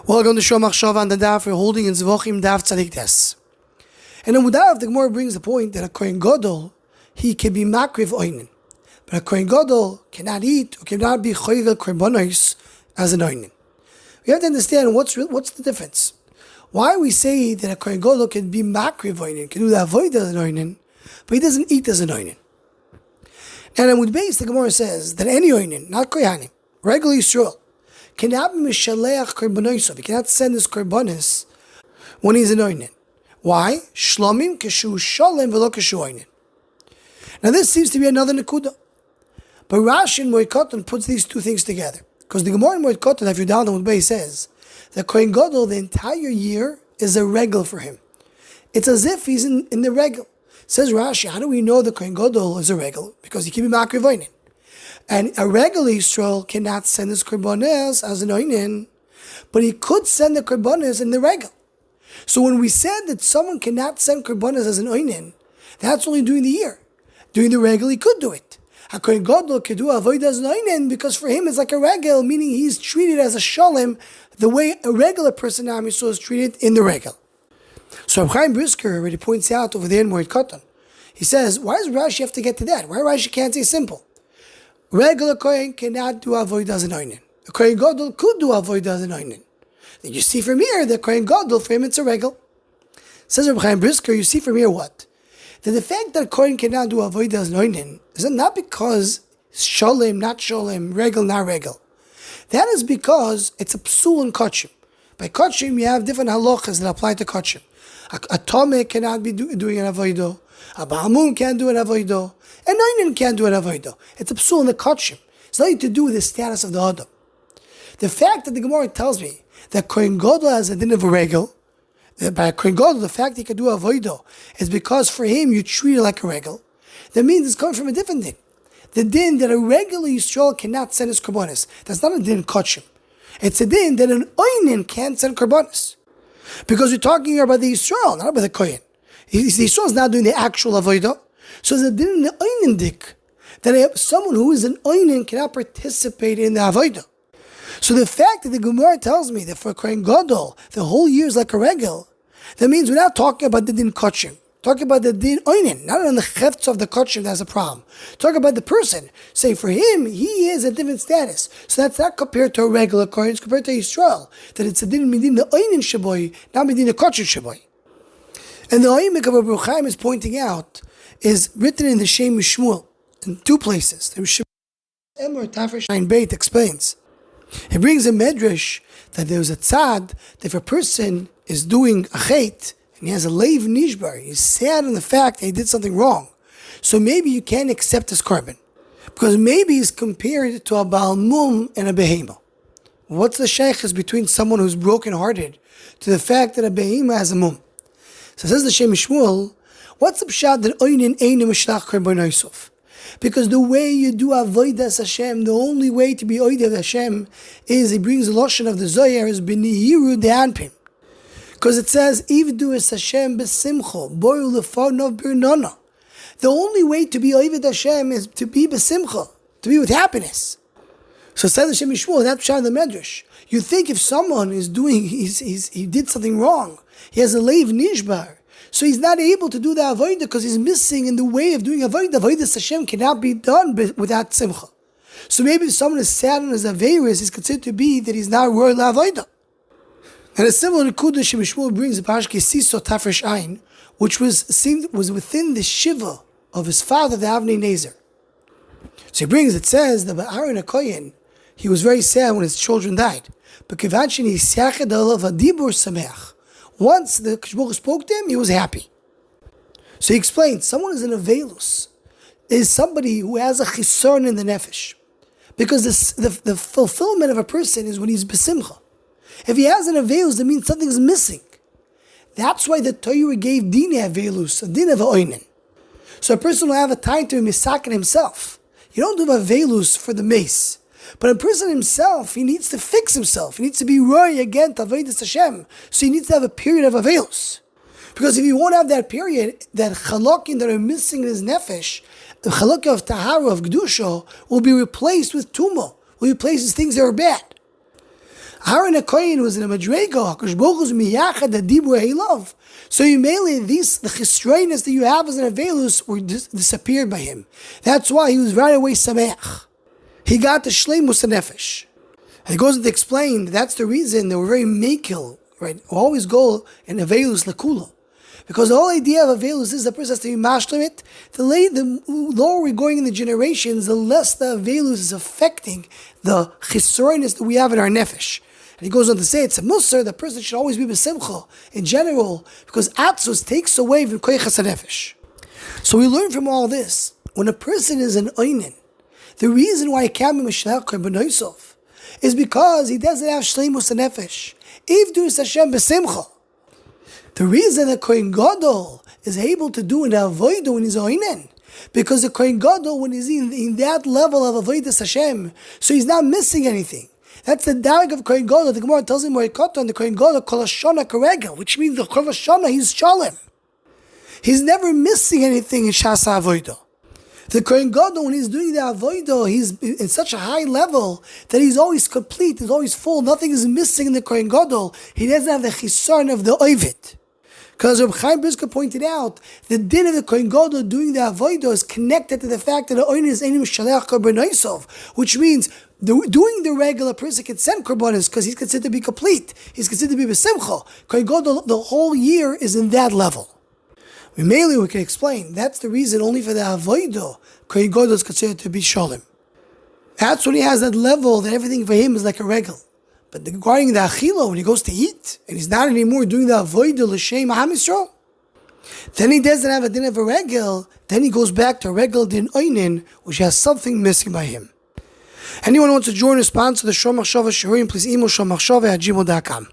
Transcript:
Welcome to Shom Achshav on the Daf. We're holding in Zevachim Daf Tzadik Tes. And in Mudaf, the Gemara brings the point that a Kohen Gadol, he can be Makriv Onen. But a Kohen Gadol cannot eat or cannot be Choyvel Korbanos as an Onen. We have to understand what's the difference. Why we say that a Kohen Gadol can be Makriv Onen, can do the Avodas as an Onen, but he doesn't eat as an Onen. And in Mudbeis, the Gemara says that any Onen, not Kohanim, regular Yisrael, cannot be Mishaleach Korbanosov. He cannot send his Korbanos when he's an Onen. Why? Shlomim Keshu Sholem Velo Keshu Onen. Now this seems to be another Nekuda. But Rashi in Moed Katan puts these two things together. Because the Gemara in Moed Katan, if you down the Mudbeis, says that Kohen Gadol, the entire year, is a regal for him. It's as if he's in the regal. Says Rashi, how do we know the Kohen Gadol is a regal? Because he can be Makriv Onen. And a regular Yisrael cannot send his Korbanos as an Onen, but he could send the Korbanos in the regal. So when we said that someone cannot send Korbanos as an Onen, that's only during the year. During the regal, he could do it. A Kohen Gadol could do Avodas as an Onen because for him it's like a regal, meaning he's treated as a Sholem the way a regular person in Am Yisrael is treated in the regal. So Chaim Brisker already points out over there in Moed Katan. He says, why does Rashi have to get to that? Why Rashi can't say simple? Regular Kohen cannot do Avodas as an Onen. A Kohen Gadol could do Avodas as an Onen. Then you see from here that Kohen Gadol, for him it's a regal. Says Reb Chaim Brisker, you see from here what? That the fact that Kohen cannot do Avodas as an Onen is not because Sholem, not Sholem, regal, not regal. That is because it's a psul and kachim. By kachim, you have different halachas that apply to kachim. A Tomeh cannot be doing an Avodah. A Ba'amun can't do an Avodah. An Onen can't do an Avodah. It's a psul in the kachim. It's nothing to do with the status of the Adam. The fact that the Gemara tells me that Kohen Gadol has a din of a regal, that by Kohen Gadol, the fact he can do Avodah is because for him you treat it like a regal, that means it's coming from a different din. The din that a regular Yisrael cannot send his korbanos. That's not a din kachim. It's a din that an Onen can't send korbanos. Because we're talking here about the Yisrael, not about the Kohen. The Yisrael is not doing the actual Avodah. So there's a din in the Onen dik that someone who is an Onen cannot participate in the Avodah. So the fact that the Gemara tells me that for Kohen Gadol, the whole year is like a regal, that means we're not talking about the din kachim. Talking about the din Onen, not on the cheftz of the kachim that has a problem. Talk about the person. Say for him, he is a different status. So that's not compared to a regular Kohen, it's compared to Yisrael. That it's a din midin the Onen shaboy, not midin the kachim shaboy. And the Oimik of Reb Chaim is pointing out is written in the Shem Mishmuel in two places. The Emor Tafresh Ein Beit explains. He brings a medrash that there was a tzad that if a person is doing a chet and he has a leiv nishbar, he's sad on the fact that he did something wrong. So maybe you can't accept his korban because maybe he's compared to a Baal Mum and a Behema. What's the sheikhs between someone who's broken-hearted to the fact that a Behema has a mum? So says the Shem Shmuel, what's the pshat that Oinen Einim Mishlach Korbanosov? Because the way you do Avodas Hashem, the only way to be Oidev Hashem is, he brings the lotion of the Zohar, is B'nihiru De'anpim. Because it says, Ivdu es Hashem b'simcho, boyu lefonov b'nona. The only way to be Oidev Hashem is to be b'simcha, to be with happiness. So it says the Shem Yishmuel, that's pshat in the Medrash. You think if someone is doing, he did something wrong, he has a leiv nishbar, so he's not able to do the avodah because he's missing in the way of doing avodah. Avodah Hashem cannot be done without simcha. So maybe if someone is sad on his averis, he's considered to be that he's not royal avodah. And a similar Nekuda Shem Shmuel brings the Parashah Siso Tafresh Ein, which was within the shiva of his father, the Avnei Nezer. So he brings, it says that Aaron a Kohen, he was very sad when his children died. But Kivachin he siached alav adibur sameach. Once the Kishbuch spoke to him, he was happy. So he explained, someone is an avelus, is somebody who has a chisorn in the nefesh. Because the fulfillment of a person is when he's besimcha. If he has an avelus, that means something's missing. That's why the Torah gave dine avelus, a din of oinen. So a person will have a time to be misaken himself. You don't do avelus for the mace. But a person himself, he needs to fix himself. He needs to be roy again to Avodas Hashem. So he needs to have a period of avelus. Because if you won't have that period, that chalakim that are missing in his nefesh, the chalak of tahara, of kedusha, will be replaced with tumah. Will be replaced with things that are bad. Aaron a Kohen was in a madrego. HaKadosh Baruch Hu is miyachad the dibur he love. So you mainly the chisroinus that you have as an avelus were disappeared by him. That's why he was right away sameach. He got the shleimus nefesh. And he goes on to explain that's the reason they were very makil, right? Always go in avelus lakula. Because the whole idea of avelus is the person has to be mashlim. The lower we're going in the generations, the less the avelus is affecting the chisroinus that we have in our nefesh. And he goes on to say it's a musar, the person should always be b'simcha in general, because atzus takes away from koychas nefesh. So we learn from all this, when a person is an oinen, the reason why he can't be mishlach b'noisov is because he doesn't have shleimus nefesh. If do Hashem b'simcha. The reason that Kohen Gadol is able to do an avodah when he's oinen, because the Kohen Gadol, when he's in that level of avodas Hashem, so he's not missing anything. That's the darg of Kohen Gadol. The Gemara tells him on the Kohen Gadol kol hashana karegel, which means the kol hashana he's shalem. He's never missing anything in Shas Avodah. The Kohen Gadol, when he's doing the avodah, he's in such a high level that he's always complete, he's always full. Nothing is missing in the Kohen Gadol. He doesn't have the chisarn of the oivit. Because Reb Chaim Brisker pointed out, the din of the Kohen Gadol doing the avodah is connected to the fact that the oinen is enim shalech korban, which means doing the regular person can send korbanos because he's considered to be complete. He's considered to be b'simcha. Kohen Gadol, the whole year is in that level. We can explain that's the reason only for the avodah Kohen Gadol is considered to be shalom. That's when he has that level that everything for him is like a regal. But regarding the achila, when he goes to eat, and he's not anymore doing the avodah l'shem Ham Yisrael, then he doesn't have a din of a regel, then he goes back to regel din oinen, which has something missing by him. Anyone who wants to join or sponsor the Shomachshava Shiurim, please email shomachshava@gmail.com.